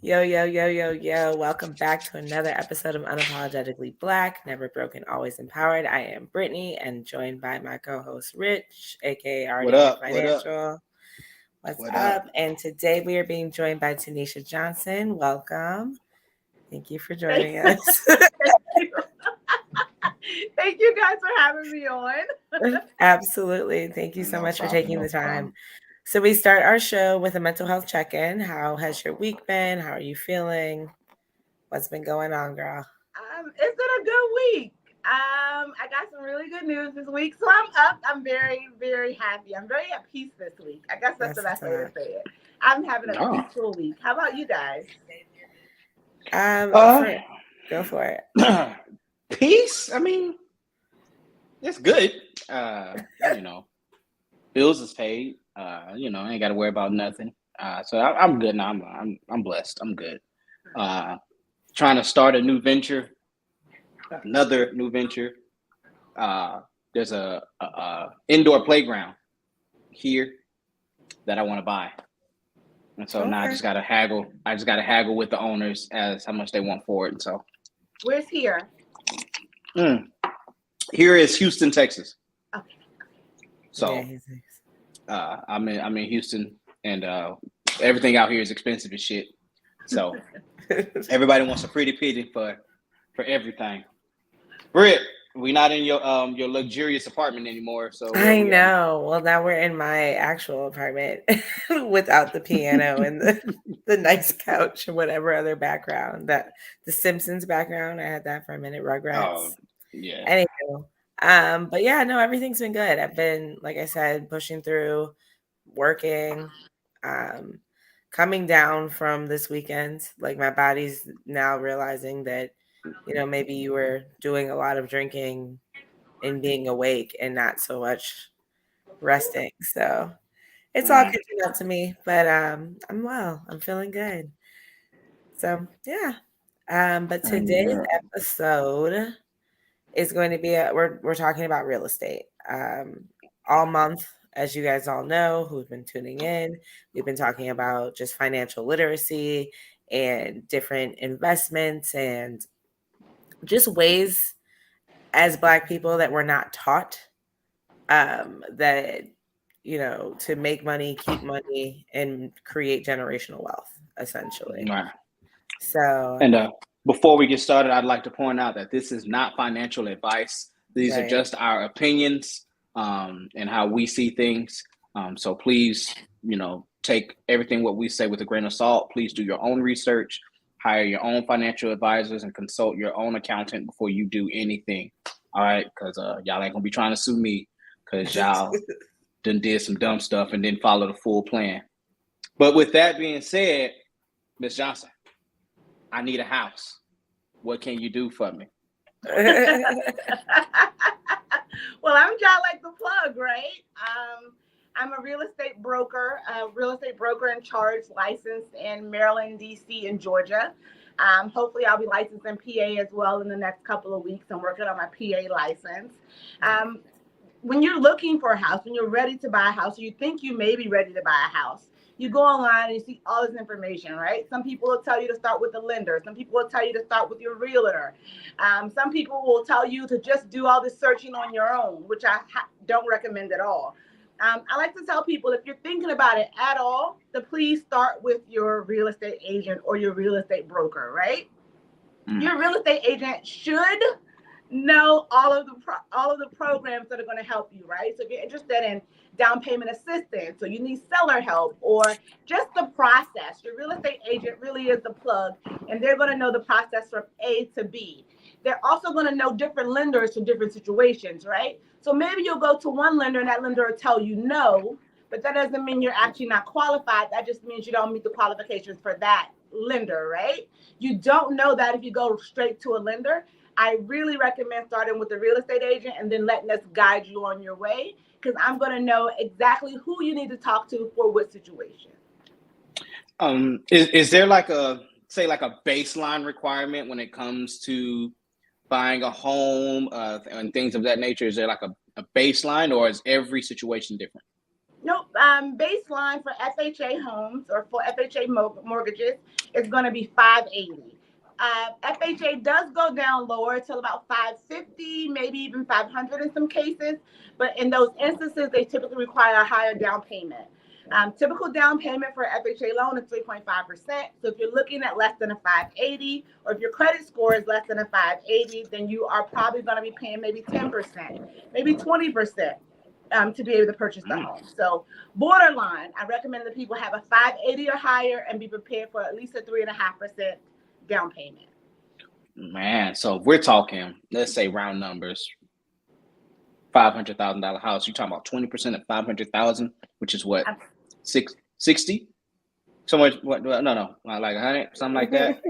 Yo, yo, yo, yo, yo. Welcome back to another episode of Unapologetically Black, Never Broken, Always Empowered. I am Brittany and joined by my co-host Rich, aka What Already Rich up? What up? Financial. What's What up? up? And today we are being joined by Tanisha Johnson. Welcome. Thank you for joining us. Thank you. Thank you guys for having me on. Absolutely. Thank you so No much for problem. taking No the time. problem. So we start our show with a mental health check-in. How has your week been? How are you feeling? What's been going on, girl? It's been a good week. I got some really good news this week, so I'm up. I'm very, very happy. I'm very at peace this week. I guess that's the That's what's best way to up. say it. I'm having a Oh. peaceful week. How about you guys? Go for it. Peace. I mean, it's good. Bills is paid. I ain't got to worry about nothing. So I'm good now. I'm blessed. I'm good. Trying to start a new venture, another new venture. There's a indoor playground here that I want to buy, and so now I just gotta haggle. I just gotta haggle with the owners as how much they want for it. And so Where's here? Here is Houston, Texas. Okay. So Yeah, I'm in Houston, and everything out here is expensive as shit. So everybody wants a pretty pity for everything. Britt, we're not in your luxurious apartment anymore. So I know. Well, now we're in my actual apartment without the piano and the nice couch and whatever other background. That the Simpsons background. I had that for a minute. Rugrats. Oh, yeah. Anywho, but yeah, no, everything's been good. I've been, like I said, pushing through, working, coming down from this weekend. Like my body's now realizing that, maybe you were doing a lot of drinking and being awake and not so much resting. So it's all catching up to me, but I'm well. I'm feeling good. So yeah. But today's episode is going to be we're talking about real estate. All month, as you guys all know, who've been tuning in, we've been talking about just financial literacy and different investments and just ways as Black people that we're not taught that to make money, keep money, and create generational wealth, essentially. Right. So, and before we get started, I'd like to point out that this is not financial advice. These are just our opinions and how we see things. So please, take everything what we say with a grain of salt. Please do your own research, hire your own financial advisors, and consult your own accountant before you do anything. All right, because y'all ain't gonna be trying to sue me because y'all done did some dumb stuff and didn't follow the full plan. But with that being said, Ms. Johnson, I need a house. What can you do for me? Well, I'm just like the plug, right? I'm a real estate broker in charge, licensed in Maryland, DC, and Georgia. Hopefully I'll be licensed in PA as well in the next couple of weeks. I'm working on my PA license. When you're looking for a house, when you're ready to buy a house, or you think you may be ready to buy a house, you go online and you see all this information, right? Some people will tell you to start with the lender. Some people will tell you to start with your realtor. Some people will tell you to just do all this searching on your own, which I don't recommend at all. I like to tell people, if you're thinking about it at all, to please start with your real estate agent or your real estate broker, right? Your real estate agent should know all of the programs that are going to help you, right? So if you're interested in down payment assistance, or you need seller help, or just the process, your real estate agent really is the plug, and they're going to know the process from A to B. They're also going to know different lenders for different situations, right? So maybe you'll go to one lender and that lender will tell you no, but that doesn't mean you're actually not qualified. That just means you don't meet the qualifications for that lender, right? You don't know that if you go straight to a lender. I really recommend starting with the real estate agent and then letting us guide you on your way, because I'm going to know exactly who you need to talk to for what situation. Is there like a baseline requirement when it comes to buying a home and things of that nature? Is there like a baseline, or is every situation different? Nope. Baseline for FHA homes or for FHA mortgages is going to be 580. FHA does go down lower till about 550, maybe even 500 in some cases. But in those instances, they typically require a higher down payment. Typical down payment for an FHA loan is 3.5%. So if you're looking at less than a 580, or if your credit score is less than a 580, then you are probably going to be paying maybe 10%, maybe 20%. To be able to purchase the home. So borderline, I recommend that people have a 580 or higher and be prepared for at least a 3.5% down payment. Man, so if we're talking, let's say round numbers, $500,000 house, you're talking about 20% of 500,000, which is what, 60? Somewhere, what? No, like 100, something like that.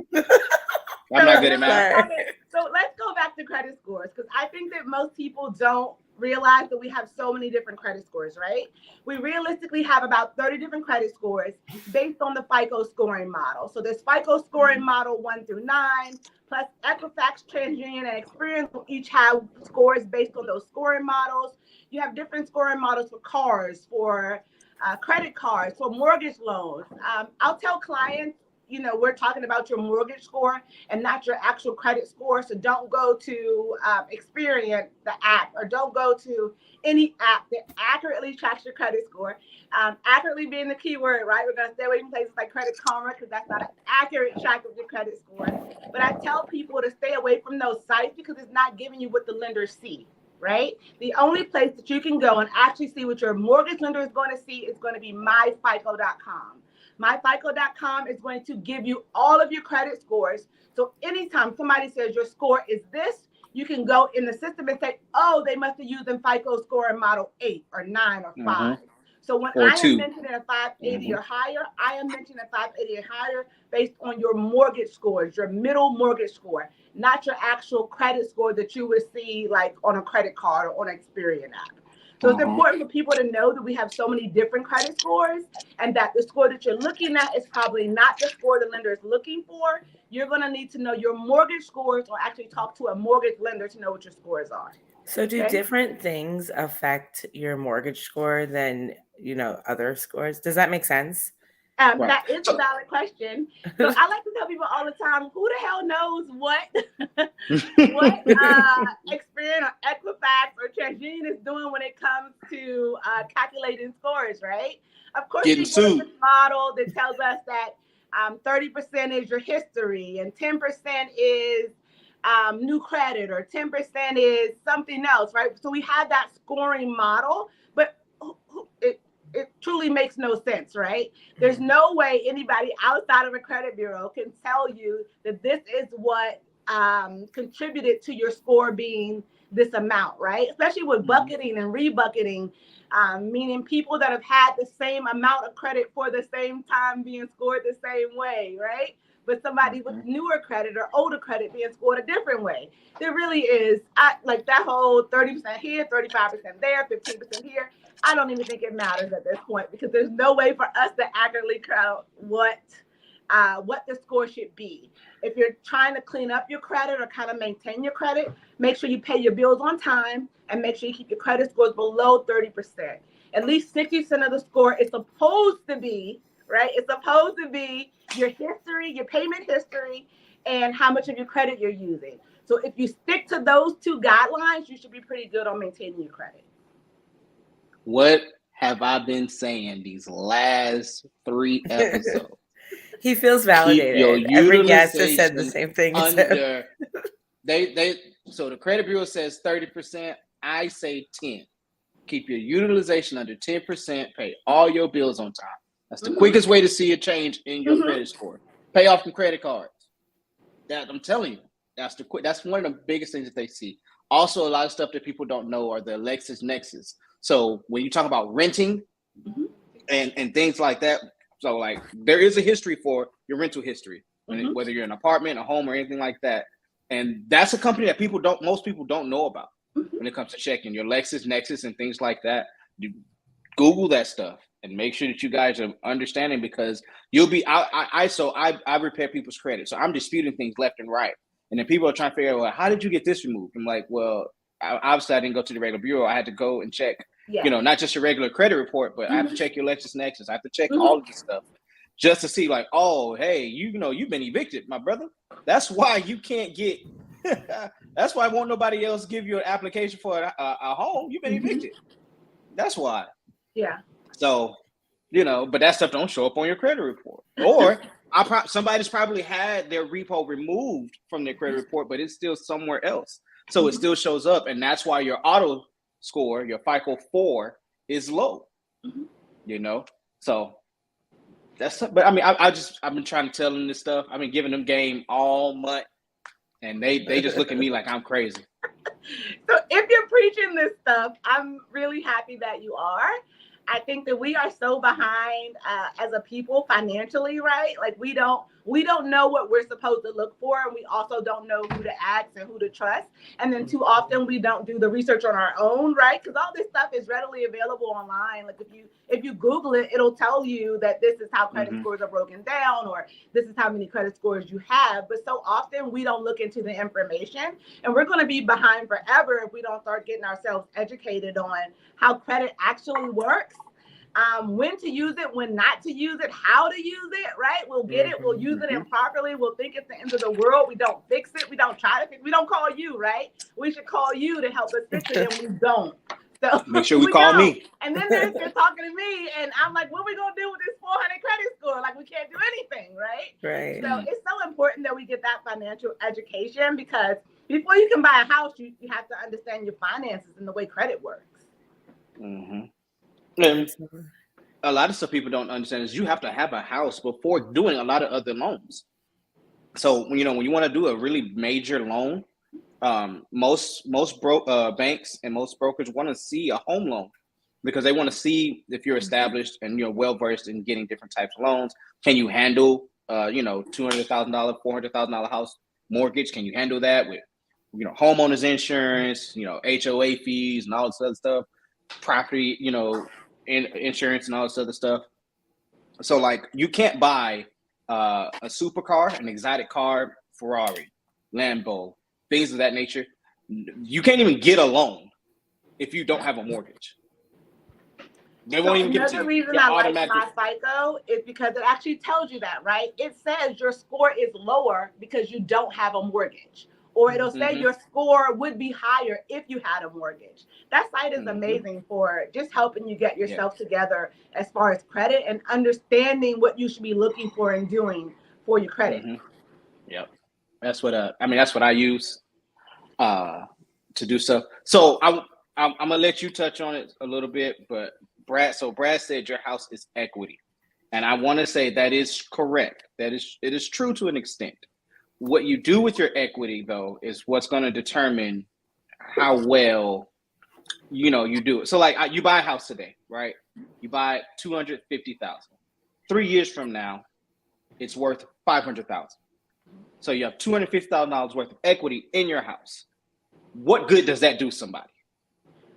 I'm not good at math. So let's go back to credit scores, because I think that most people don't realize that we have so many different credit scores, right? We realistically have about 30 different credit scores based on the FICO scoring model. So there's FICO scoring model 1 through 9, plus Equifax, TransUnion, and Experian will each have scores based on those scoring models. You have different scoring models for cars, for credit cards, for mortgage loans. I'll tell clients, we're talking about your mortgage score and not your actual credit score. So don't go to Experian, the app, or don't go to any app that accurately tracks your credit score. Accurately being the key word, right? We're going to stay away from places like Credit Karma because that's not an accurate track of your credit score. But I tell people to stay away from those sites because it's not giving you what the lenders see, right? The only place that you can go and actually see what your mortgage lender is going to see is going to be myfico.com. MyFICO.com is going to give you all of your credit scores. So anytime somebody says your score is this, you can go in the system and say, oh, they must have used FICO scoring model 8 or 9 or 5. So when I am mentioning a 580 or higher, I am mentioning a 580 or higher based on your mortgage scores, your middle mortgage score, not your actual credit score that you would see like on a credit card or on an Experian app. So it's important for people to know that we have so many different credit scores and that the score that you're looking at is probably not the score the lender is looking for. You're going to need to know your mortgage scores or actually talk to a mortgage lender to know what your scores are. So do different things affect your mortgage score than, other scores? Does that make sense? That is a valid question. So I like to tell people all the time, who the hell knows what Experian or Equifax or TransUnion is doing when it comes to calculating scores, right? Of course, we get this model that tells us that 30% is your history and 10% is new credit or 10% is something else, right? So we have that scoring model, but it truly makes no sense, right? There's no way anybody outside of a credit bureau can tell you that this is what contributed to your score being this amount, right? Especially with bucketing and rebucketing, meaning people that have had the same amount of credit for the same time being scored the same way, right? But somebody with newer credit or older credit being scored a different way. There really is, like that whole 30% here, 35% there, 15% here. I don't even think it matters at this point because there's no way for us to accurately count what the score should be. If you're trying to clean up your credit or kind of maintain your credit, make sure you pay your bills on time and make sure you keep your credit scores below 30%. At least 60% of the score is supposed to be, right? It's supposed to be your history, your payment history, and how much of your credit you're using. So if you stick to those two guidelines, you should be pretty good on maintaining your credit. What have I been saying these last 3 episodes? He feels validated. Every guest has said the same thing. So the credit bureau says 30%. I say 10. Keep your utilization under 10%. Pay all your bills on time. That's the quickest way to see a change in your credit score. Pay off some credit cards. That I'm telling you, that's one of the biggest things that they see. Also, a lot of stuff that people don't know are the LexisNexis. So when you talk about renting and things like that, so like there is a history for your rental history, whether you're in an apartment, a home, or anything like that. And that's a company that most people don't know about when it comes to checking your LexisNexis and things like that. You Google that stuff and make sure that you guys are understanding because you'll be I repair people's credit. So I'm disputing things left and right. And then people are trying to figure out, well, how did you get this removed? I'm like, well, obviously I didn't go to the regular bureau. I had to go and check you know, not just your regular credit report, but I have to check your LexisNexis. I have to check all of this stuff just to see like, oh, hey, you know, you've been evicted, my brother. That's why you can't get, that's why won't nobody else give you an application for a home. You've been evicted. That's why. Yeah. So, you know, but that stuff don't show up on your credit report. Or somebody's probably had their repo removed from their credit report, but it's still somewhere else. So it still shows up. And that's why your auto score, your FICO 4 is low, you know? So that's, but I mean, I've been trying to tell them this stuff. I've been giving them game all month and they just look at me like I'm crazy. So if you're preaching this stuff, I'm really happy that you are. I think that we are so behind as a people financially, right? Like we don't know what we're supposed to look for, and we also don't know who to ask and who to trust. And then too often we don't do the research on our own, right? Because all this stuff is readily available online. Like if you Google it, it'll tell you that this is how credit scores are broken down, or this is how many credit scores you have. But so often we don't look into the information, and we're going to be behind forever if we don't start getting ourselves educated on how credit actually works. When to use it, when not to use it, how to use it, right? We'll get it, we'll use it improperly, we'll think it's the end of the world, we don't fix it, we don't try to fix it, we don't call you, right? We should call you to help us fix it, and we don't. So make sure we call me. And then they're talking to me, and I'm like, what are we gonna do with this 400 credit score? Like, we can't do anything, right? Right. So it's so important that we get that financial education, because before you can buy a house, you have to understand your finances and the way credit works. And a lot of stuff people don't understand is you have to have a house before doing a lot of other loans. So you know, when you want to do a really major loan, most banks and most brokers want to see a home loan because they want to see if you're established and you're well versed in getting different types of loans. Can you handle you know, $200,000, $400,000 house mortgage? Can you handle that with, you know, homeowners insurance, you know, HOA fees and all this other stuff, property, you know, insurance and all this other stuff. So like you can't buy a supercar, an exotic car, Ferrari, Lambo, things of that nature. You can't even get a loan if you don't have a mortgage. They won't even give it to you. Another reason I like my FICO is because it actually tells you that, right? It says your score is lower because you don't have a mortgage. Or it'll say your score would be higher if you had a mortgage. That site is amazing for just helping you get yourself together as far as credit and understanding what you should be looking for and doing for your credit. Yep. That's what that's what I use to do stuff. So I'm gonna let you touch on it a little bit, but Brad said your house is equity. And I want to say that is correct. It is true to an extent. What you do with your equity, though, is what's going to determine how well, you know, you do it. So, like, you buy a house today, right? You buy $250,000. 3 years from now, it's worth $500,000. So you have $250,000 worth of equity in your house. What good does that do somebody?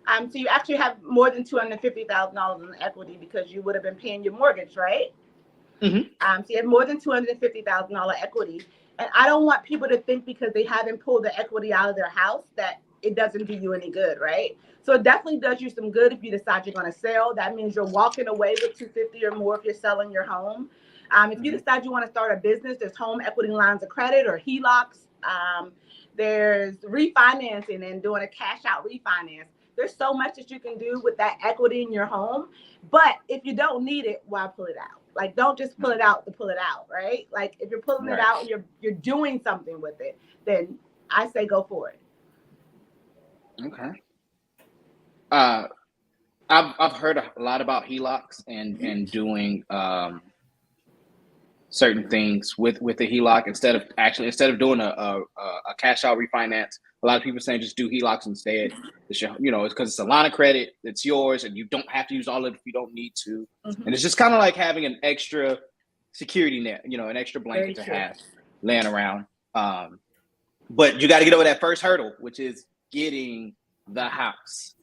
So you actually have more than $250,000 in equity because you would have been paying your mortgage, right? So you have more than $250,000 equity. And I don't want people to think because they haven't pulled the equity out of their house that it doesn't do you any good, right? So it definitely does you some good if you decide you're going to sell. That means you're walking away with $250,000 or more if you're selling your home. If you decide you want to start a business, there's home equity lines of credit or HELOCs. There's refinancing and doing a cash out refinance. There's so much that you can do with that equity in your home. But if you don't need it, why pull it out? Like, don't just pull it out to pull it out, right? Like, if you're pulling it out and you're doing something with it, then I say go for it. Okay. I've heard a lot about HELOCs and doing certain things with the HELOC instead of doing a cash out refinance. A lot of people saying just do HELOCs instead. It's it's because it's a line of credit, it's yours, and you don't have to use all of it if you don't need to. And it's just kind of like having an extra security net, an extra blanket to have laying around. But you got to get over that first hurdle, which is getting the house.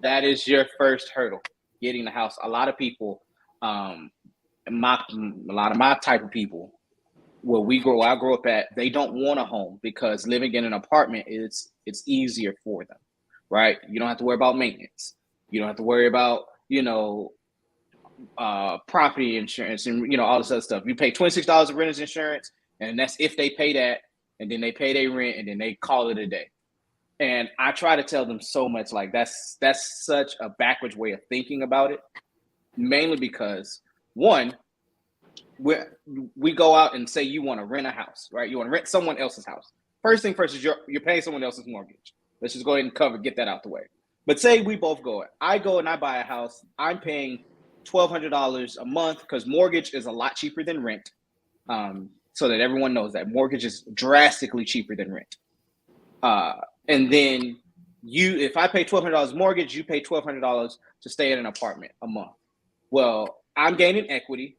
That is your first hurdle, getting the house. A lot of people, a lot of my type of people, where I grew up at, they don't want a home because living in an apartment it's easier for them, right? You don't have to worry about maintenance. You don't have to worry about, property insurance and, all this other stuff. You pay $26 of renter's insurance, and that's if they pay that, and then they pay their rent, and then they call it a day. And I try to tell them so much, like that's such a backwards way of thinking about it, mainly because, one, we go out and say you want to rent a house, right? You want to rent someone else's house. First thing first is you're paying someone else's mortgage. Let's just go ahead and get that out the way. But say we both I go and I buy a house. I'm paying $1,200 a month because mortgage is a lot cheaper than rent. So that everyone knows that mortgage is drastically cheaper than rent. And then if I pay $1,200 mortgage, you pay $1,200 to stay in an apartment a month. Well, I'm gaining equity.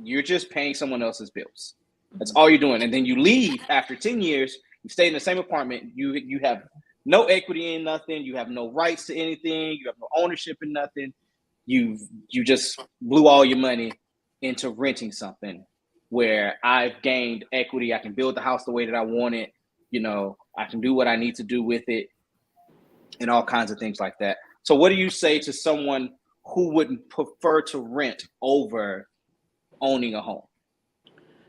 You're just paying someone else's bills. That's all you're doing. And then you leave after 10 years, you stay in the same apartment. You have no equity in nothing. You have no rights to anything. You have no ownership in nothing. You just blew all your money into renting something where I've gained equity. I can build the house the way that I want it. I can do what I need to do with it and all kinds of things like that. So what do you say to someone who would prefer to rent over owning a home?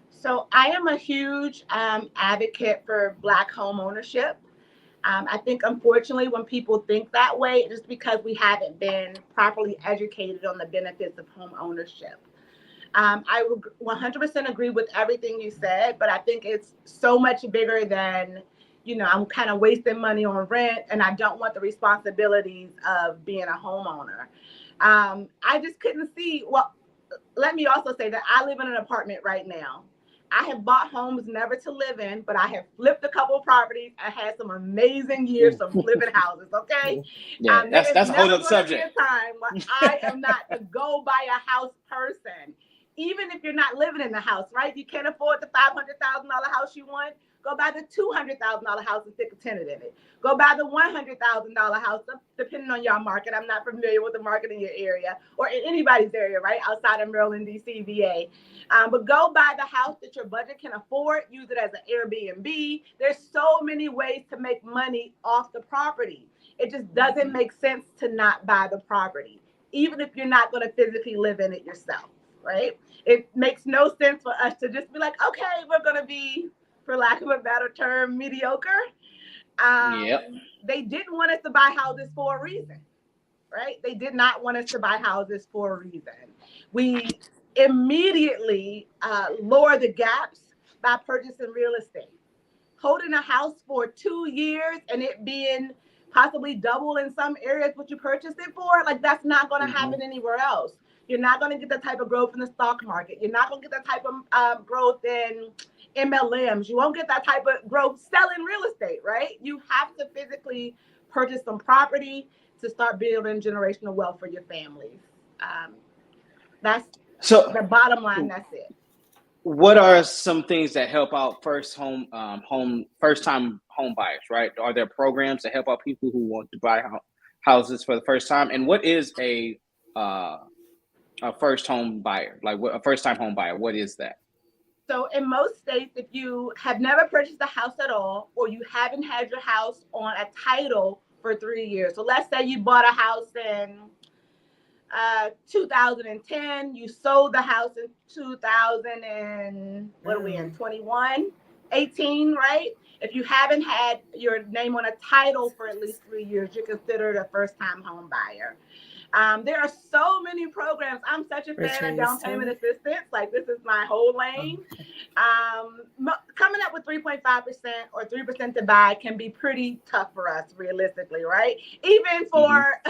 So I am a huge advocate for Black home ownership. I think, unfortunately, when people think that way, it's just because we haven't been properly educated on the benefits of home ownership. I would 100% agree with everything you said, but I think it's so much bigger than, I'm kind of wasting money on rent and I don't want the responsibilities of being a homeowner. I just couldn't see. Well, let me also say that I live in an apartment right now. I have bought homes never to live in, but I have flipped a couple of properties. I had some amazing years of flipping houses. Okay, yeah, that's a whole other subject. Be a time when I am not a go buy a house person. Even if you're not living in the house, right? You can't afford the $500,000 house you want. Go buy the $200,000 house and stick a tenant in it. Go buy the $100,000 house, depending on your market. I'm not familiar with the market in your area or in anybody's area, right? Outside of Maryland, D.C., VA. But go buy the house that your budget can afford. Use it as an Airbnb. There's so many ways to make money off the property. It just doesn't make sense to not buy the property, even if you're not going to physically live in it yourself, right? It makes no sense for us to just be like, okay, we're going to be, for lack of a better term, mediocre. They didn't want us to buy houses for a reason, right? They did not want us to buy houses for a reason. We immediately lower the gaps by purchasing real estate. Holding a house for 2 years and it being possibly double in some areas what you purchased it for, like that's not going to happen anywhere else. You're not going to get the type of growth in the stock market. You're not going to get the type of growth in MLMs. You won't get that type of growth selling real estate, right? You have to physically purchase some property to start building generational wealth for your families. That's the bottom line. That's it. What are some things that help out first time home buyers, right? Are there programs that help out people who want to buy houses for the first time? And what is a first home buyer? Like a first time home buyer, what is that? So in most states, if you have never purchased a house at all, or you haven't had your house on a title for 3 years. So let's say you bought a house in 2010, you sold the house in 2021, 18, right? If you haven't had your name on a title for at least 3 years, you're considered a first-time home buyer. There are so many programs. I'm such a fan of down payment assistance. Like, this is my whole lane. Coming up with 3.5% or 3% to buy can be pretty tough for us, realistically, right? Even for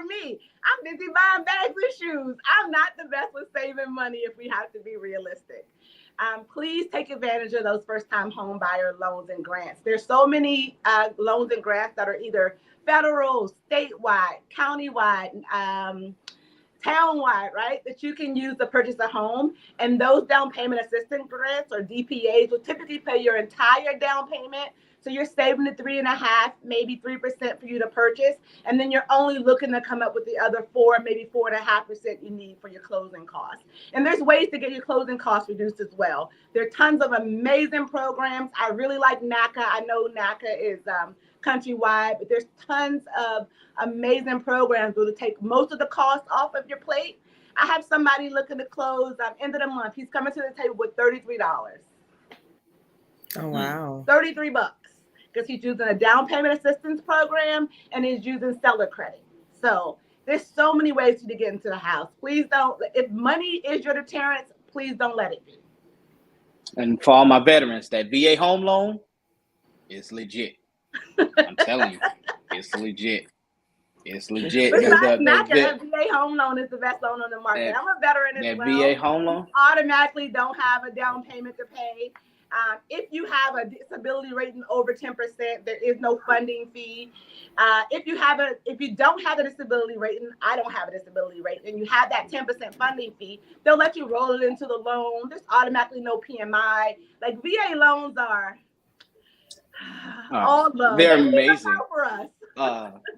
me, I'm busy buying bags and shoes. I'm not the best with saving money if we have to be realistic. Please take advantage of those first-time home buyer loans and grants. There's so many loans and grants that are either federal, statewide, countywide, townwide, right? That you can use to purchase a home. And those down payment assistance grants or DPAs will typically pay your entire down payment. So you're saving the 3.5%, maybe 3% for you to purchase. And then you're only looking to come up with the other 4, maybe 4.5% you need for your closing costs. And there's ways to get your closing costs reduced as well. There are tons of amazing programs. I really like NACA. I know NACA is countrywide, but there's tons of amazing programs that will take most of the cost off of your plate. I have somebody looking to close end of the month. He's coming to the table with $33. Oh, wow. $33 because he's using a down payment assistance program and he's using seller credit. So there's so many ways to get into the house. Please don't, if money is your deterrent, please don't let it be. And for all my veterans, that VA home loan is legit. I'm telling you, it's legit. It's legit. That VA home loan is the best loan on the market. I'm a veteran as well. That VA home loan automatically don't have a down payment to pay. If you have a disability rating over 10%, there is no funding fee. If you don't have a disability rating, I don't have a disability rating, and you have that 10% funding fee, they'll let you roll it into the loan. There's automatically no PMI. Like VA loans are all love. They're amazing. For us.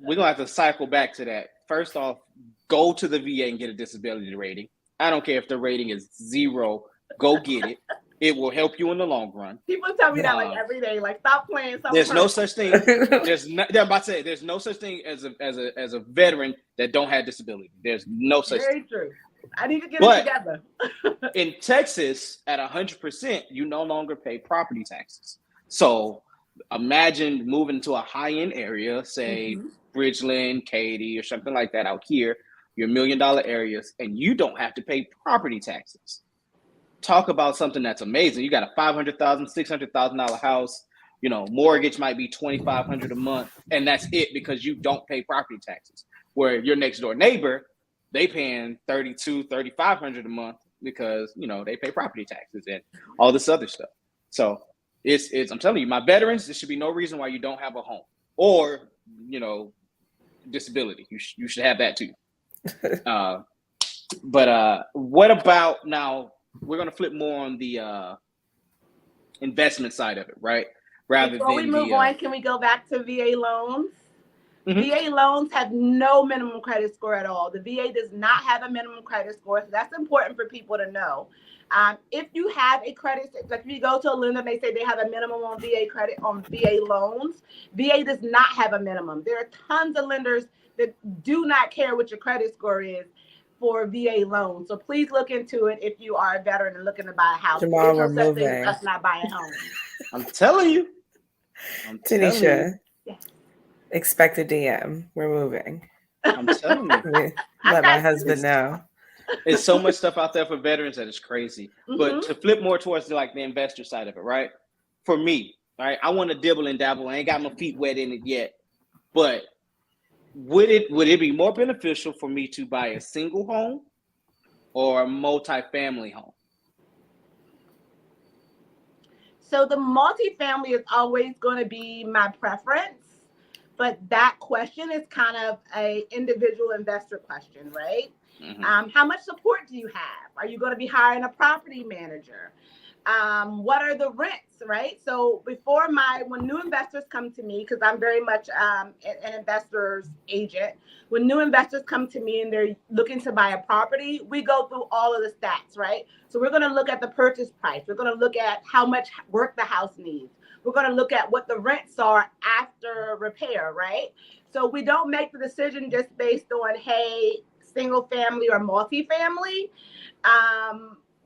We're gonna have to cycle back to that. First off, go to the VA and get a disability rating. I don't care if the rating is 0. Go get it. It will help you in the long run. People tell me that like every day. Like, stop playing. There's no such thing. There's no such thing as a veteran that don't have disability. There's no such thing. Very true. I need to get it together. In Texas, at 100%, you no longer pay property taxes. So imagine moving to a high-end area, say Bridgeland, Katy, or something like that out here, your $1 million areas, and you don't have to pay property taxes. Talk about something that's amazing. You got a $500,000, $600,000 house, mortgage might be $2,500 a month, and that's it because you don't pay property taxes. Where your next door neighbor, they paying $3,200, $3,500 a month because they pay property taxes and all this other stuff. So it's I'm telling you, my veterans, there should be no reason why you don't have a home or disability. You should have that too. But what about now? We're going to flip more on the investment side of it, right? Before we move on, can we go back to VA loans? VA loans have no minimum credit score at all. The VA does not have a minimum credit score, so that's important for people to know. If you have a credit, like if you go to a lender and they say they have a minimum on VA credit on VA loans, VA does not have a minimum. There are tons of lenders that do not care what your credit score is for VA loans. So please look into it if you are a veteran and looking to buy a house. Tomorrow we're moving. Us not buying a home. I'm telling you. Tanisha, expect a DM. We're moving. I'm telling you. Let my husband know. There's so much stuff out there for veterans that is crazy. But to flip more towards the investor side of it, right? For me, right, I want to dibble and dabble. I ain't got my feet wet in it yet. But would it be more beneficial for me to buy a single home or a multifamily home? So the multifamily is always going to be my preference, but that question is kind of a individual investor question, right? How much support do you have? Are you going to be hiring a property manager? What are the rents, right? So when new investors come to me, because I'm very much an investor's agent, when new investors come to me and they're looking to buy a property, we go through all of the stats, right? So we're going to look at the purchase price. We're going to look at how much work the house needs. We're going to look at what the rents are after repair, right? So we don't make the decision just based on, hey, single family or multifamily.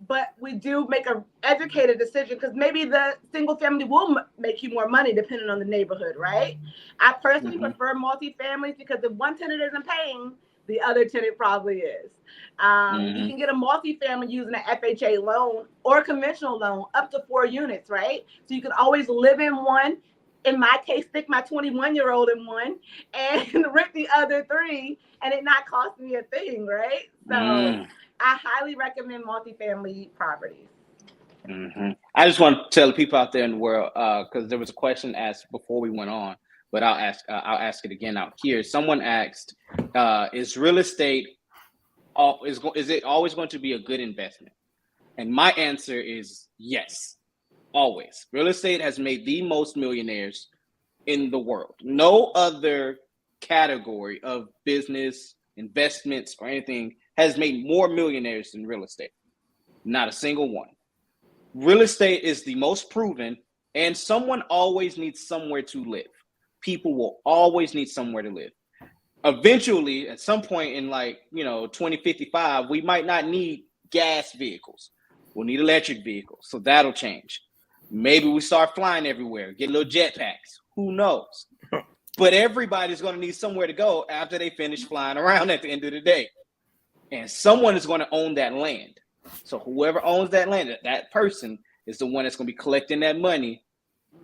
But we do make an educated decision because maybe the single family will make you more money depending on the neighborhood, right? I personally prefer multifamilies because if one tenant isn't paying, the other tenant probably is. You can get a multifamily using an FHA loan or a conventional loan up to 4 units, right? So you can always live in one. In my case, stick my 21-year-old in one and rent the other 3 and it not cost me a thing, right? So I highly recommend multifamily properties. I just want to tell the people out there in the world, because there was a question asked before we went on, but I'll ask it again out here. Someone asked, is real estate, is it always going to be a good investment? And my answer is yes, always. Real estate has made the most millionaires in the world. No other category of business, investments, or anything has made more millionaires than real estate. Not a single one. Real estate is the most proven, and someone always needs somewhere to live. people will always need somewhere to live. Eventually, at some point in 2055, we might not need gas vehicles. We'll need electric vehicles. So that'll change. Maybe we start flying everywhere, get little jetpacks. Who knows? But everybody's going to need somewhere to go after they finish flying around at the end of the day. And someone is going to own that land. So whoever owns that land, that person is the one that's going to be collecting that money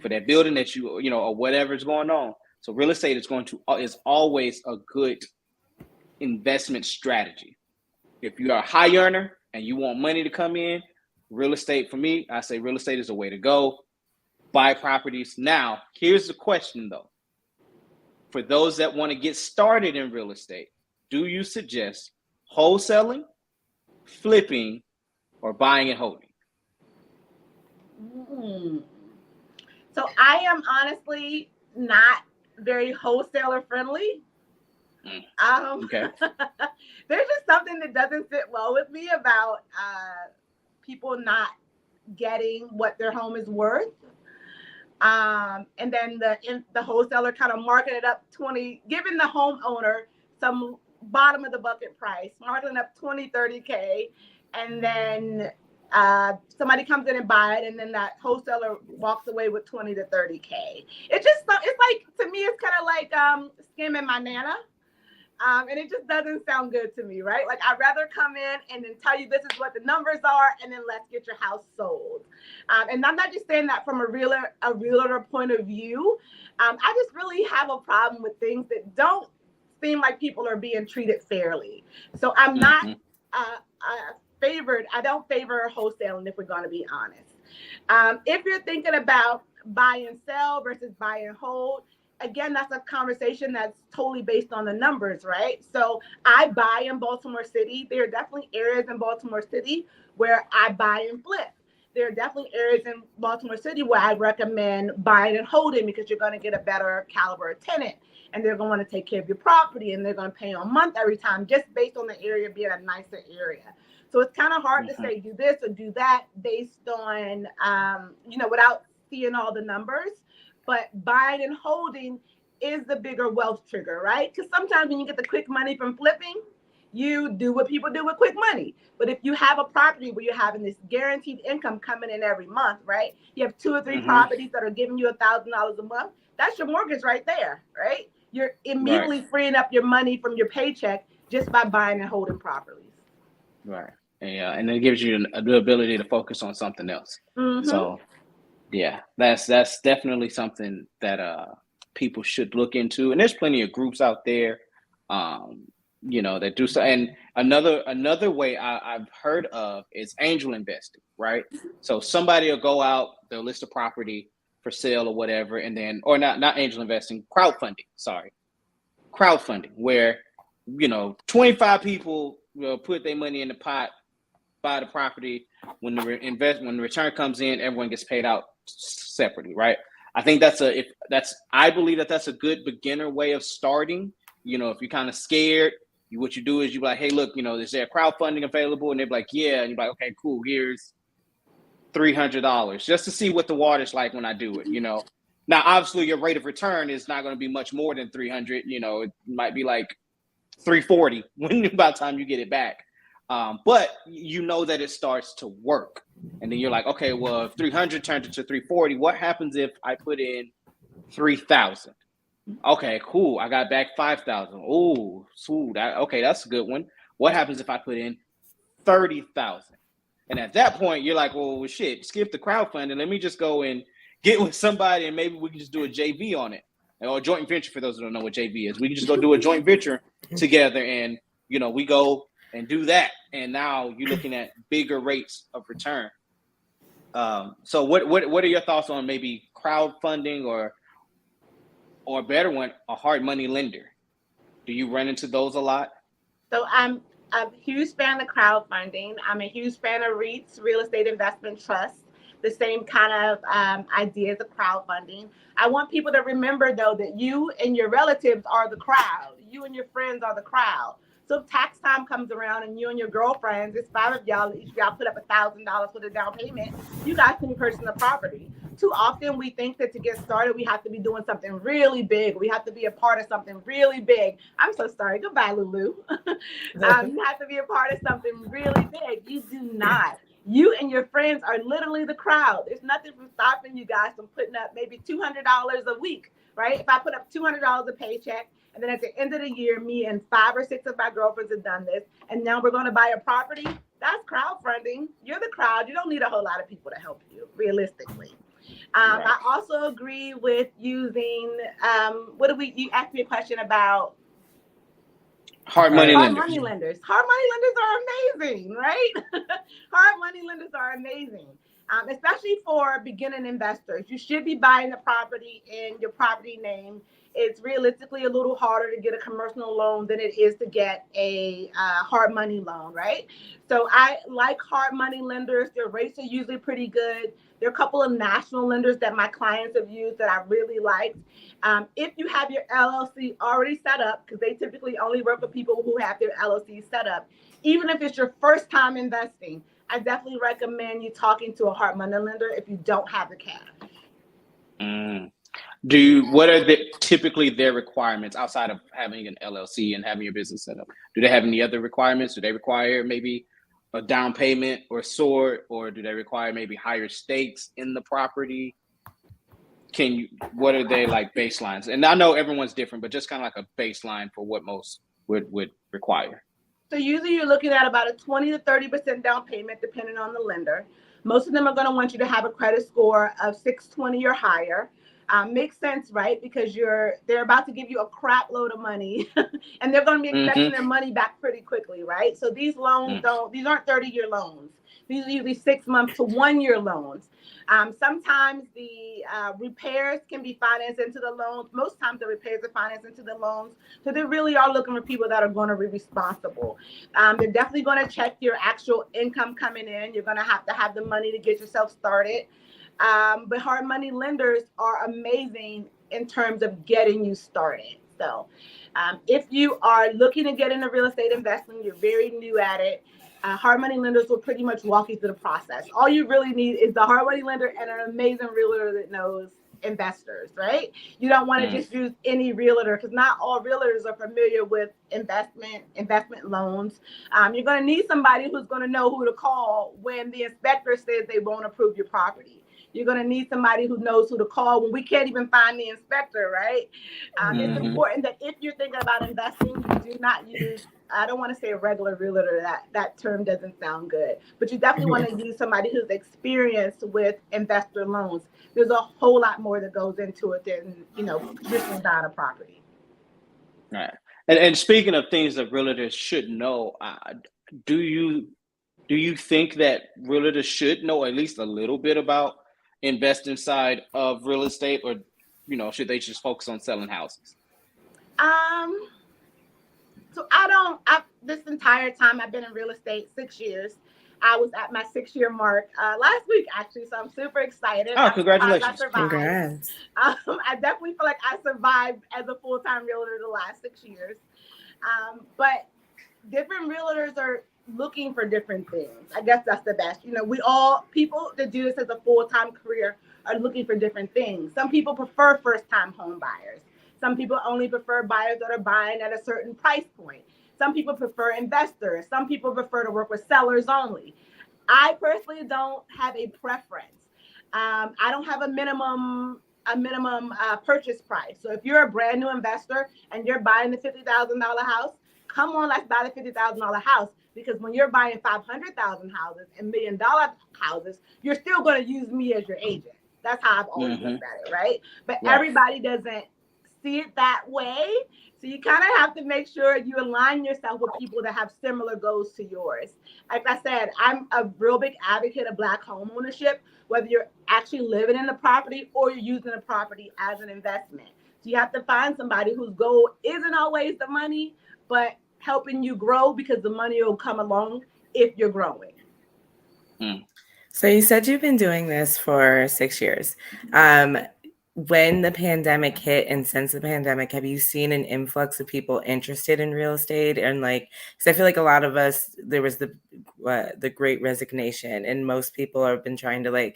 for that building that or whatever is going on. So real estate is always a good investment strategy. If you are a high earner and you want money to come in, real estate, for me, I say real estate is a way to go. Buy properties. Now, here's the question though. For those that want to get started in real estate, do you suggest wholesaling, flipping, or buying and holding? So I am honestly not very wholesaler friendly. Okay. There's just something that doesn't sit well with me about people not getting what their home is worth. And then the wholesaler kind of marking it up 20, giving the homeowner some bottom of the bucket price, marking up 20, 30K, and then somebody comes in and buy it, and then that wholesaler walks away with 20 to 30K. It's like, to me, it's kind of like skimming my nana. And it just doesn't sound good to me, right? Like, I'd rather come in and then tell you this is what the numbers are, and then let's get your house sold. And I'm not just saying that from a realtor point of view. I just really have a problem with things that don't seem like people are being treated fairly. So I'm not I don't favor wholesaling, if we're going to be honest. If you're thinking about buy and sell versus buy and hold, again, that's a conversation that's totally based on the numbers, right? So I buy in Baltimore City. There are definitely areas in Baltimore City where I buy and flip. There are definitely areas in Baltimore City where I recommend buying and holding, because you're going to get a better caliber of tenant, and they're going to want to take care of your property, and they're going to pay on month every time, just based on the area being a nicer area. So it's kind of hard to say do this or do that based on, without seeing all the numbers. But buying and holding is the bigger wealth trigger, right? Because sometimes when you get the quick money from flipping, you do what people do with quick money. But if you have a property where you're having this guaranteed income coming in every month, right? You have 2 or 3 properties that are giving you $1,000 a month. That's your mortgage right there, right? You're immediately freeing up your money from your paycheck just by buying and holding properties. Right. Yeah, and it gives you the ability to focus on something else. So, yeah, that's definitely something that people should look into. And there's plenty of groups out there, that do so. And another way I've heard of is angel investing, right? So somebody will go out, they'll list a property for sale or whatever, and then, or not angel investing, crowdfunding, where 25 people will put their money in the pot, buy the property. When the return comes in, everyone gets paid out separately, right? I think I believe that's a good beginner way of starting. If you're kind of scared, what you do is you be like, hey, look, is there crowdfunding available? And they're like, yeah. And you're like, okay, cool. Here's $300 just to see what the water's like when I do it. Now, obviously, your rate of return is not going to be much more than 300. It might be like 340 by the time you get it back. But that it starts to work. And then you're like, okay, well, if 300 turned into 340, what happens if I put in 3,000? Okay, cool. I got back 5,000. Oh, okay, that's a good one. What happens if I put in 30,000? And at that point, you're like, well, shit, skip the crowdfunding. Let me just go and get with somebody, and maybe we can just do a JV on it, or a joint venture. For those who don't know what JV is, we can just go do a joint venture together, and we go and do that. And now you're looking at bigger rates of return. So what are your thoughts on maybe crowdfunding or a better one, a hard money lender? Do you run into those a lot? So I'm a huge fan of crowdfunding. I'm a huge fan of REITs, real estate investment trusts, the same kind of ideas of crowdfunding. I want people to remember, though, that you and your relatives are the crowd. You and your friends are the crowd. So if tax time comes around and you and your girlfriends, it's 5 of y'all, each of y'all put up $1,000 for the down payment, you guys can purchase the property. too often we think that to get started, we have to be doing something really big. We have to be a part of something really big. I'm so sorry. Goodbye, Lulu. You have to be a part of something really big. You do not. You and your friends are literally the crowd. There's nothing from stopping you guys from putting up maybe $200 a week, right? If I put up $200 a paycheck, and then at the end of the year, me and 5 or 6 of my girlfriends have done this, and now we're going to buy a property. That's crowdfunding. You're the crowd. You don't need a whole lot of people to help you, realistically. Right. I also agree with using, you asked me a question about hard money lenders. Hard money lenders are amazing, right? Hard money lenders are amazing, especially for beginning investors. You should be buying the property in your property name. It's realistically a little harder to get a commercial loan than it is to get a hard money loan, right? So I like hard money lenders. Their rates are usually pretty good. There are a couple of national lenders that my clients have used that I really liked. If you have your LLC already set up, because they typically only work with people who have their LLC set up, even if it's your first time investing, I definitely recommend you talking to a hard money lender if you don't have the cash. What are typically their requirements outside of having an LLC and having your business set up? Do they have any other requirements? Do they require maybe a down payment or sort, or do they require maybe higher stakes in the property? What are they like baselines? And I know everyone's different, but just kind of like a baseline for what most would require. So usually you're looking at about a 20 to 30% down payment, depending on the lender. Most of them are going to want you to have a credit score of 620 or higher. Makes sense, right? Because they're about to give you a crap load of money and they're going to be expecting their money back pretty quickly, right? So these loans these aren't 30-year loans. These are usually 6 months to 1 year loans. Sometimes the repairs can be financed into the loans. Most times the repairs are financed into the loans. So they really are looking for people that are going to be responsible. They're definitely going to check your actual income coming in. You're going to have the money to get yourself started. But hard money lenders are amazing in terms of getting you started. So if you are looking to get into real estate investing, you're very new at it, hard money lenders will pretty much walk you through the process. All you really need is the hard money lender and an amazing realtor that knows investors, right? You don't want to just use any realtor because not all realtors are familiar with investment loans. You're going to need somebody who's going to know who to call when the inspector says they won't approve your property. You're going to need somebody who knows who to call when we can't even find the inspector, right? It's important that if you're thinking about investing, you do not use, I don't want to say a regular realtor, that term doesn't sound good, but you definitely want to use somebody who's experienced with investor loans. There's a whole lot more that goes into it than, just buying a property. Right. And speaking of things that realtors should know, do you think that realtors should know at least a little bit about investing side of real estate, or should they just focus on selling houses? So this entire time I've been in real estate, 6 years. I was at my 6-year mark last week, actually. So I'm super excited. Oh, congratulations. Congrats. I definitely feel like I survived as a full-time realtor the last 6 years. But different realtors are looking for different things. I guess that's the best. People that do this as a full-time career are looking for different things. Some people prefer first-time home buyers. Some people only prefer buyers that are buying at a certain price point. Some people prefer investors. Some people prefer to work with sellers only. I personally don't have a preference. I don't have a minimum purchase price. So if you're a brand new investor and you're buying the $50,000 house, come on, let's buy the $50,000 house. Because when you're buying 500,000 houses and $1 million houses, you're still going to use me as your agent. That's how I've always looked at it, right? But everybody doesn't see it that way. So you kind of have to make sure you align yourself with people that have similar goals to yours. Like I said, I'm a real big advocate of Black home ownership, whether you're actually living in the property or you're using the property as an investment. So you have to find somebody whose goal isn't always the money, but helping you grow, because the money will come along if you're growing. So you said you've been doing this for 6 years. When the pandemic hit and since the pandemic, have you seen an influx of people interested in real estate? And because I feel like a lot of us, there was the Great Resignation, and most people have been trying to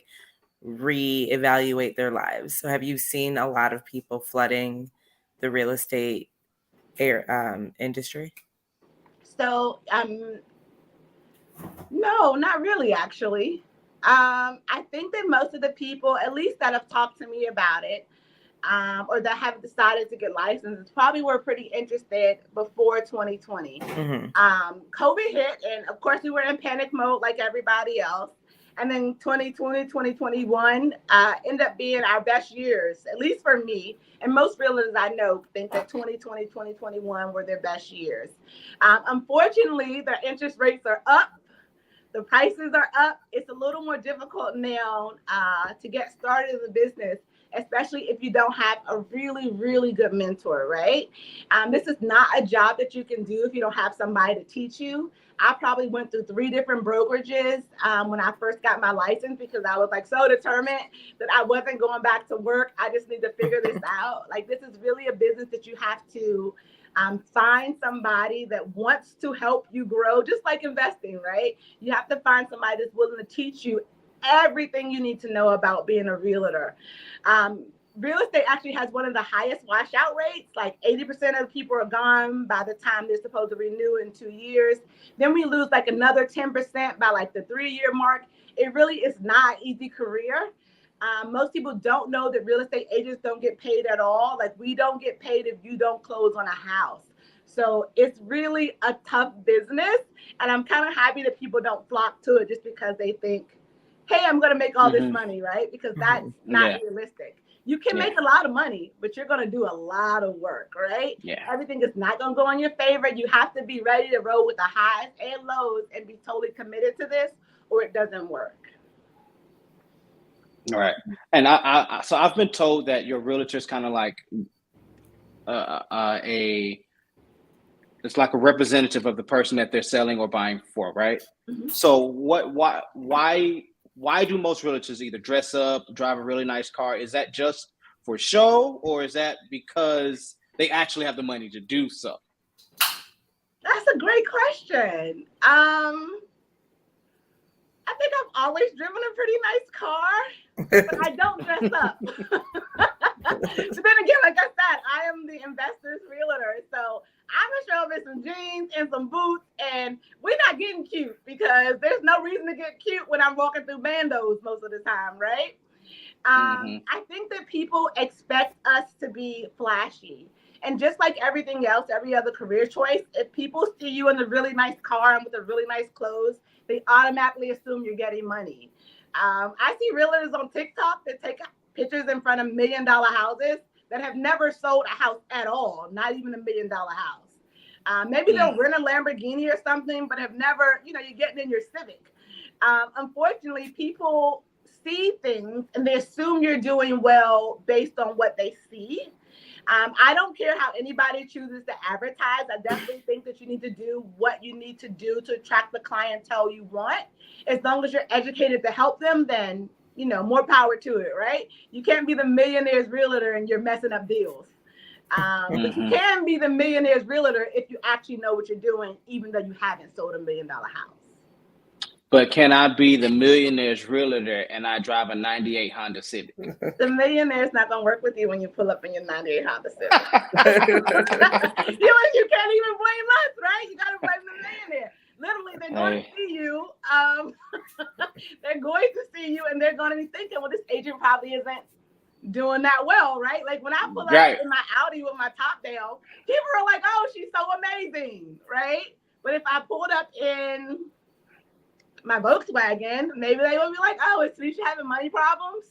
reevaluate their lives. So have you seen a lot of people flooding the real estate industry? So, no, not really, actually. I think that most of the people, at least that have talked to me about it, or that have decided to get licensed, probably were pretty interested before 2020. COVID hit, and of course we were in panic mode like everybody else. And then 2020, 2021 ended up being our best years, at least for me. And most realtors I know think that 2020, 2021 were their best years. Unfortunately, the interest rates are up. The prices are up. It's a little more difficult now to get started in the business, especially if you don't have a really, really good mentor, right? This is not a job that you can do if you don't have somebody to teach you. I probably went through 3 different brokerages when I first got my license because I was like so determined that I wasn't going back to work. I just need to figure this out. Like, this is really a business that you have to find somebody that wants to help you grow, just like investing, right? You have to find somebody that's willing to teach you everything you need to know about being a realtor. Real estate actually has one of the highest washout rates. Like 80% of the people are gone by the time they're supposed to renew in 2 years. Then we lose like another 10% by like the 3-year mark. It really is not an easy career. Most people don't know that real estate agents don't get paid at all. Like, we don't get paid if you don't close on a house. So it's really a tough business. And I'm kind of happy that people don't flock to it just because they think, hey, I'm going to make all this money, right? Because that's not realistic. You can make a lot of money, but you're going to do a lot of work, right? Everything is not going to go in your favor. You have to be ready to roll with the highs and lows and be totally committed to this, or it doesn't work. All right. And so I've been told that your realtor is kind of like it's like a representative of the person that they're selling or buying for, right? So why do most realtors either dress up, drive a really nice car? Is that just for show, or is that because they actually have the money to do so? That's a great question. I think I've always driven a pretty nice car, but I don't dress up. But then again, like I said, I am the investor's realtor. So I'm going to show up in some jeans and some boots, and we're not getting cute because there's no reason to get cute when I'm walking through Bandos most of the time, right? I think that people expect us to be flashy. And just like everything else, every other career choice, if people see you in a really nice car and with a really nice clothes, they automatically assume you're getting money. I see realtors on TikTok that take pictures in front of $1 million houses that have never sold a house at all, not even $1 million house. Maybe they'll rent a Lamborghini or something, but have never, you're getting in your Civic. Unfortunately, people see things and they assume you're doing well based on what they see. I don't care how anybody chooses to advertise. I definitely think that you need to do what you need to do to attract the clientele you want. As long as you're educated to help them, then, more power to it, right? You can't be the millionaire's realtor and you're messing up deals. But you can be the millionaire's realtor if you actually know what you're doing, even though you haven't sold $1 million house. But can I be the millionaire's realtor and I drive a 98 Honda Civic? The millionaire's not going to work with you when you pull up in your 98 Honda Civic. You can't even blame us, right? You got to blame the millionaire. Literally, they're going to see you. They're going to see you, and they're going to be thinking, well, this agent probably isn't doing that well, right? Like, when I pull up in my Audi with my top down, people are like, oh, she's so amazing, right? But if I pulled up in my Volkswagen, maybe they would be like, "Oh, is Felicia having money problems?"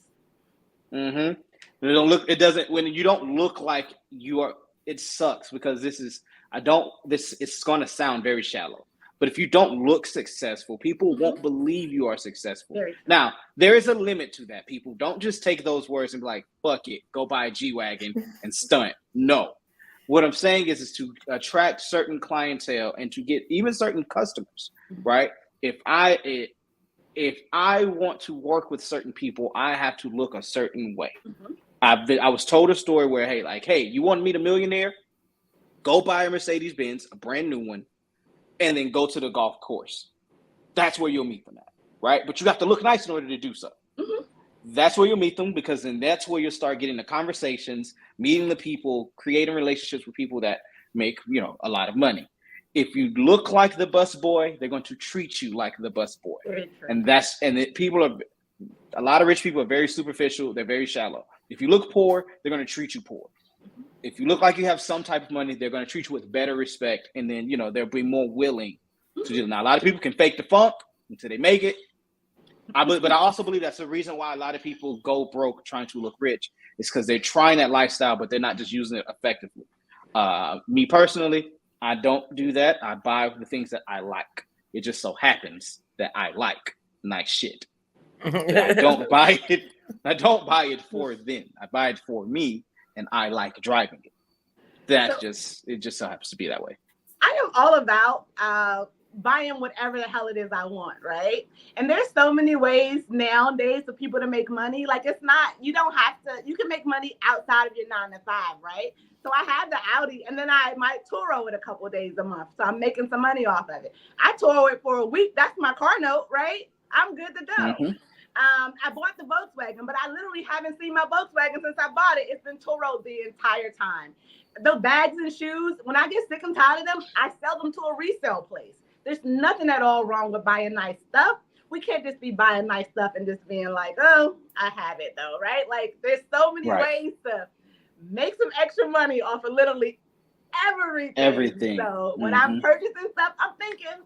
When you don't look like you are, it sucks because it's going to sound very shallow. But if you don't look successful, people won't believe you are successful. Now, there is a limit to that. People don't just take those words and be like, "Fuck it, go buy a G-Wagon and stunt." No. What I'm saying is to attract certain clientele and to get even certain customers, right? If I want to work with certain people, I have to look a certain way. I was told a story where, hey, you want to meet a millionaire? Go buy a Mercedes-Benz, a brand new one, and then go to the golf course. That's where you'll meet them at, right? But you have to look nice in order to do so. That's where you'll meet them, because then that's where you'll start getting the conversations, meeting the people, creating relationships with people that make, a lot of money. If you look like the bus boy, they're going to treat you like the bus boy. And a lot of rich people are very superficial. They're very shallow. If you look poor, they're going to treat you poor. If you look like you have some type of money, they're going to treat you with better respect. And then, they'll be more willing to do it. Now, a lot of people can fake the funk until they make it. But I also believe that's the reason why a lot of people go broke trying to look rich. It's because they're trying that lifestyle, but they're not just using it effectively. Me personally, I don't do that. I buy the things that I like. It just so happens that I like nice shit. I don't buy it. I don't buy it for them. I buy it for me, and I like driving it. It just so happens to be that way. I am all about buying whatever the hell it is I want, right? And there's so many ways nowadays for people to make money. Like, it's not, you don't have to, you can make money outside of your 9 to 5, right? So I have the Audi, and then I might Turo it a couple of days a month. So I'm making some money off of it. I Turo it for a week. That's my car note, right? I'm good to go. Mm-hmm. I bought the Volkswagen, but I literally haven't seen my Volkswagen since I bought it. It's been Turo the entire time. The bags and shoes, when I get sick and tired of them, I sell them to a resale place. There's nothing at all wrong with buying nice stuff. We can't just be buying nice stuff and just being like, oh, I have it though, right? Like, there's so many ways to make some extra money off of literally everything. So when I'm purchasing stuff, I'm thinking,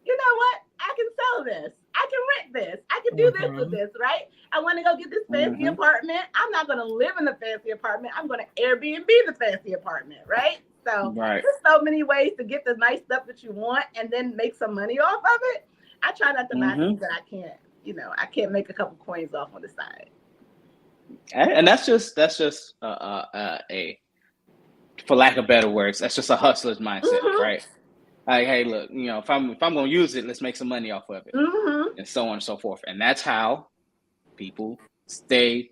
you know what? I can sell this. I can rent this. I can do this with this, right? I want to go get this fancy apartment. I'm not going to live in the fancy apartment. I'm going to Airbnb the fancy apartment, right? So there's so many ways to get the nice stuff that you want and then make some money off of it. I try not to buy things that I can't make a couple coins off on the side. And that's just a, for lack of better words, that's just a hustler's mindset, right? Like, hey, look, if I'm gonna use it, let's make some money off of it, and so on and so forth. And that's how people stay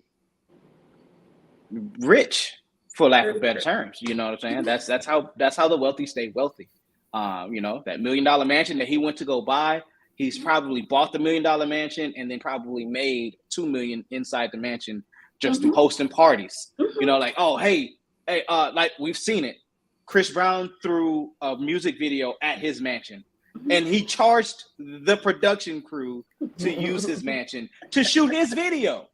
rich, for lack of better terms. You know what I'm saying? That's how the wealthy stay wealthy. That $1 million mansion that he went to go buy, he's probably bought the $1 million mansion and then probably made $2 million inside the mansion just through hosting parties. Like, oh, hey, like we've seen it. Chris Brown threw a music video at his mansion, and he charged the production crew to use his mansion to shoot his video.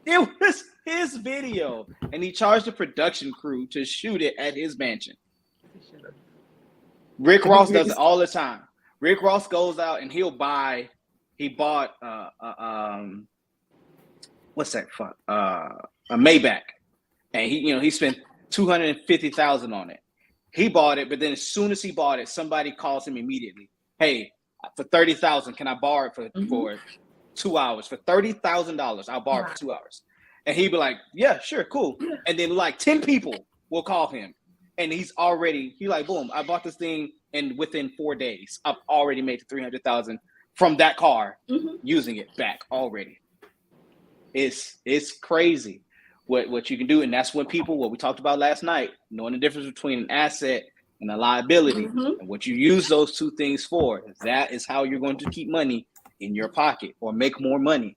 It was his video, and he charged the production crew to shoot it at his mansion. Rick Ross does it all the time. Rick Ross goes out and he bought what's that fuck? A Maybach, and he spent $250,000 on it. He bought it, but then as soon as he bought it, somebody calls him immediately. Hey, for $30,000, can I borrow it for 2 hours? For $30,000, I'll borrow it for 2 hours. And he'd be like, yeah, sure, cool. And then like 10 people will call him, and he's like, boom, I bought this thing, and within 4 days, I've already made $300,000 from that car using it back already. It's crazy what you can do. And that's when people, what we talked about last night, knowing the difference between an asset and a liability, and what you use those two things for, that is how you're going to keep money in your pocket or make more money,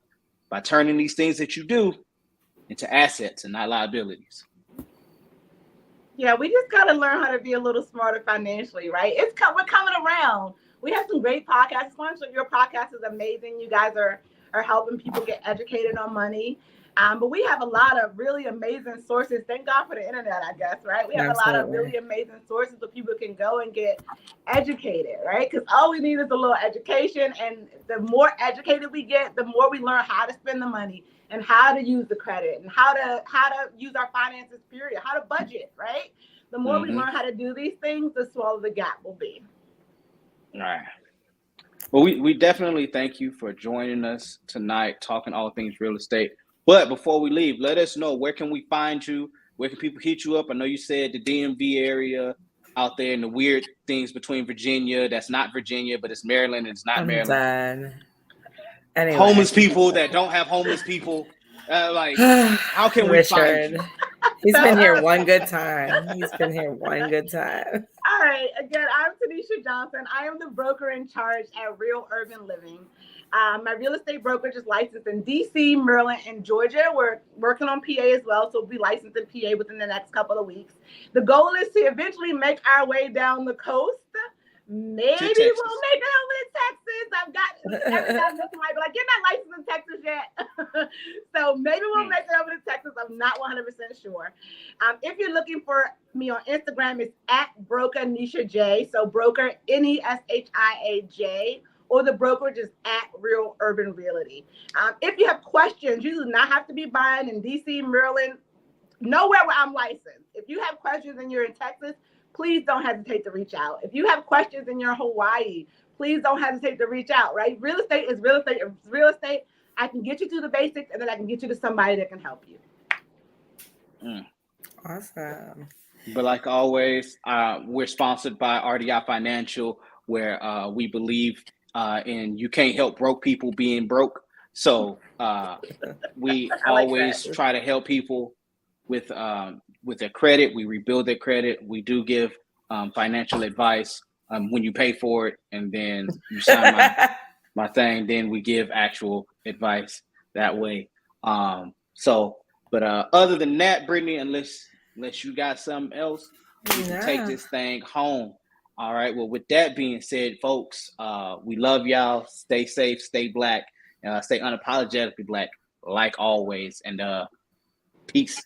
by turning these things that you do into assets and not liabilities. Yeah, we just got to learn how to be a little smarter financially, right? We're coming around. We have some great podcasts. Your podcast is amazing. You guys are helping people get educated on money. But we have a lot of really amazing sources. Thank God for the internet, I guess, right? We have a lot of really amazing sources where people can go and get educated, right? Because all we need is a little education. And the more educated we get, the more we learn how to spend the money and how to use the credit and how to use our finances, period, how to budget, right? The more we learn how to do these things, the smaller the gap will be. All right. Well, we definitely thank you for joining us tonight, talking all things real estate. But before we leave, let us know, where can we find you? Where can people hit you up? I know you said the DMV area out there, and the weird things between Virginia. That's not Virginia, but it's Maryland, and it's not Maryland. Anyway. Homeless people that don't have homeless people. How can we find you? He's been here one good time. All right. Again, I'm Tanisha Johnson. I am the broker in charge at Real Urban Living. My real estate brokerage is licensed in DC, Maryland, and Georgia. We're working on PA as well, so we'll be licensed in PA within the next couple of weeks. The goal is to eventually make our way down the coast. Maybe we'll make it over to Texas. I've got every time this might be like, you're not licensed in Texas yet. So maybe we'll make it over to Texas. I'm not 100% sure. If you're looking for me on Instagram, it's at Broker Nisha J. So Broker NESHIAJ, or the brokerage is at Real Urban Realty. If you have questions, you do not have to be buying in DC, Maryland, nowhere where I'm licensed. If you have questions and you're in Texas, please don't hesitate to reach out. If you have questions and you're in Hawaii, please don't hesitate to reach out, right? Real estate is real estate. It's real estate. I can get you to the basics, and then I can get you to somebody that can help you. Awesome. But like always, we're sponsored by RDI Financial, where we believe in you can't help broke people being broke. So we always try to help people with their credit. We rebuild their credit. We do give financial advice when you pay for it, and then you sign my thing. Then we give actual advice that way. But other than that, Brittany, unless you got something else, we can take this thing home. All right. Well, with that being said, folks, we love y'all. Stay safe, stay black, stay unapologetically black, like always, and peace.